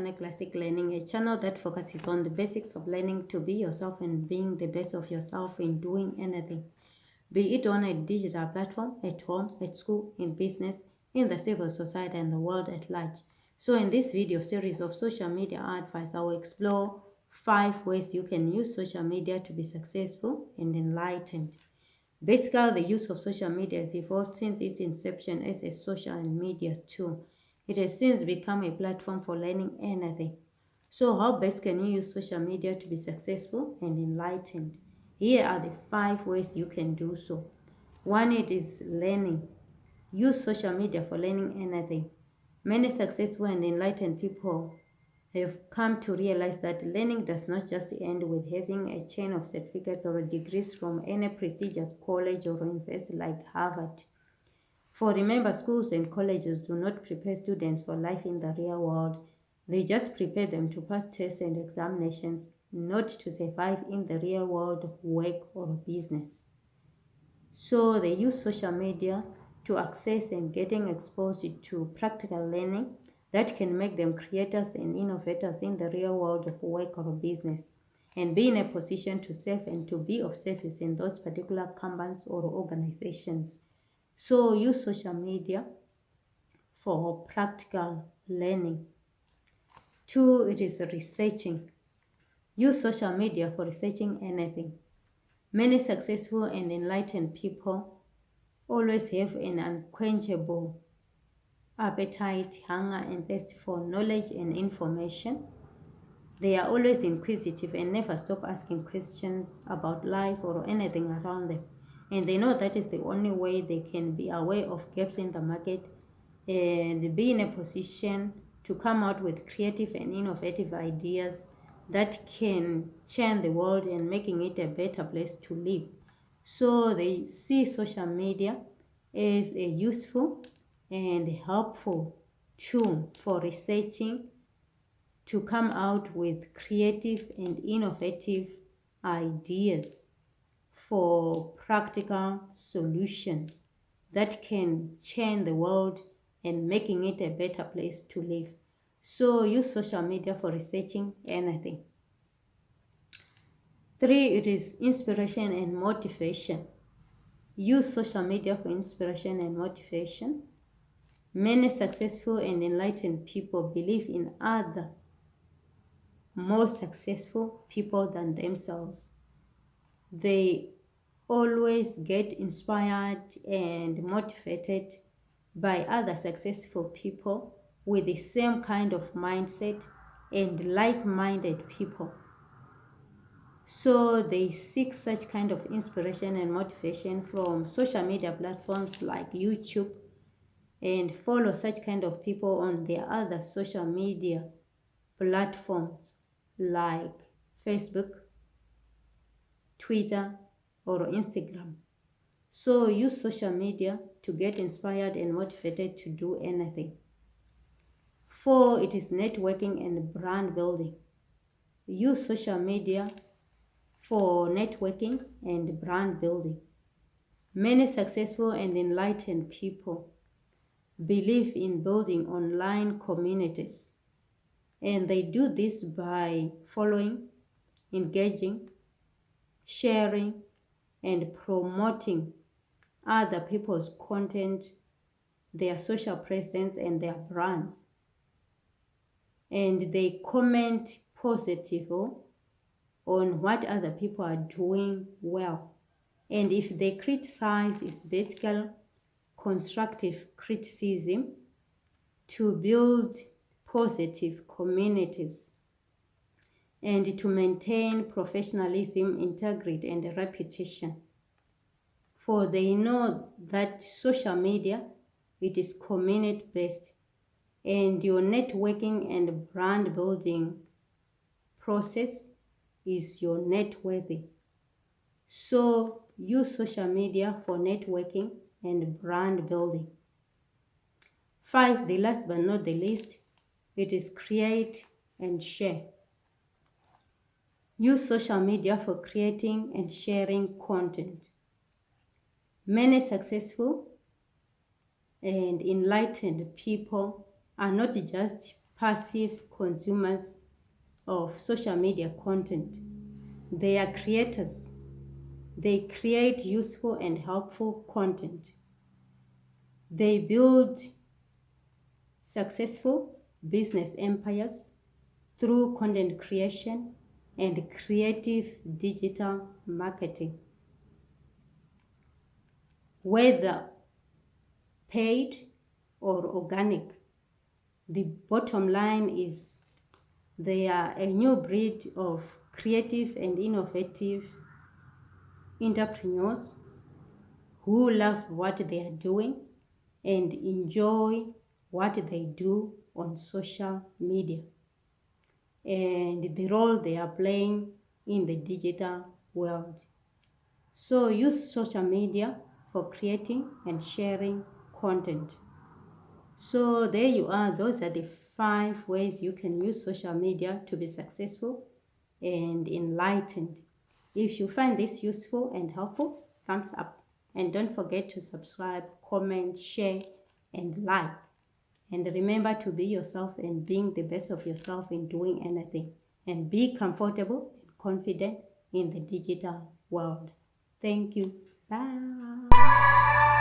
Channel Classic Learning, a channel that focuses on the basics of learning to be yourself and being the best of yourself in doing anything, be it on a digital platform, at home, at school, in business, in the civil society, and the world at large. So in this video series of social media advice, I will explore 5 ways you can use social media to be successful and enlightened. Basically, the use of social media has evolved since its inception as a social media tool. It has since become a platform for learning anything. So how best can you use social media to be successful and enlightened? Here are the 5 ways you can do so. 1, it is learning. Use social media for learning anything. Many successful and enlightened people have come to realize that learning does not just end with having a chain of certificates or degrees from any prestigious college or university like Harvard. For remember, schools and colleges do not prepare students for life in the real world. They just prepare them to pass tests and examinations, not to survive in the real world, work or business. So they use social media to access and getting exposed to practical learning that can make them creators and innovators in the real world of work or business, and be in a position to serve and to be of service in those particular companies or organizations. So use social media for practical learning. 2, it is researching. Use social media for researching anything. Many successful and enlightened people always have an unquenchable appetite, hunger, and thirst for knowledge and information. They are always inquisitive and never stop asking questions about life or anything around them. And they know that is the only way they can be aware of gaps in the market and be in a position to come out with creative and innovative ideas that can change the world and making it a better place to live. So they see social media as a useful and helpful tool for researching to come out with creative and innovative ideas for practical solutions that can change the world and making it a better place to live. So use social media for researching anything. 3, it is inspiration and motivation. Use social media for inspiration and motivation. Many successful and enlightened people believe in other more successful people than themselves. They always get inspired and motivated by other successful people with the same kind of mindset and like-minded people. So they seek such kind of inspiration and motivation from social media platforms like YouTube and follow such kind of people on their other social media platforms like Facebook, Twitter, or Instagram. So use social media to get inspired and motivated to do anything. 4, it is networking and brand building. Use social media for networking and brand building. Many successful and enlightened people believe in building online communities, and they do this by following, engaging, sharing, and promoting other people's content, their social presence, and their brands. And they comment positive on what other people are doing well. And if they criticize, it's basically constructive criticism to build positive communities and to maintain professionalism, integrity, and reputation. For they know that social media, it is community-based, and your networking and brand building process is your net worthy. So use social media for networking and brand building. 5, the last but not the least, it is create and share. Use social media for creating and sharing content. Many successful and enlightened people are not just passive consumers of social media content. They are creators. They create useful and helpful content. They build successful business empires through content creation and creative digital marketing. Whether paid or organic, the bottom line is they are a new breed of creative and innovative entrepreneurs who love what they are doing and enjoy what they do on social media and the role they are playing in the digital world. So use social media for creating and sharing content. So there you are. Those are the 5 ways you can use social media to be successful and enlightened. If you find this useful and helpful, thumbs up. And don't forget to subscribe, comment, share, and like. And remember to be yourself and being the best of yourself in doing anything. And be comfortable and confident in the digital world. Thank you. Bye.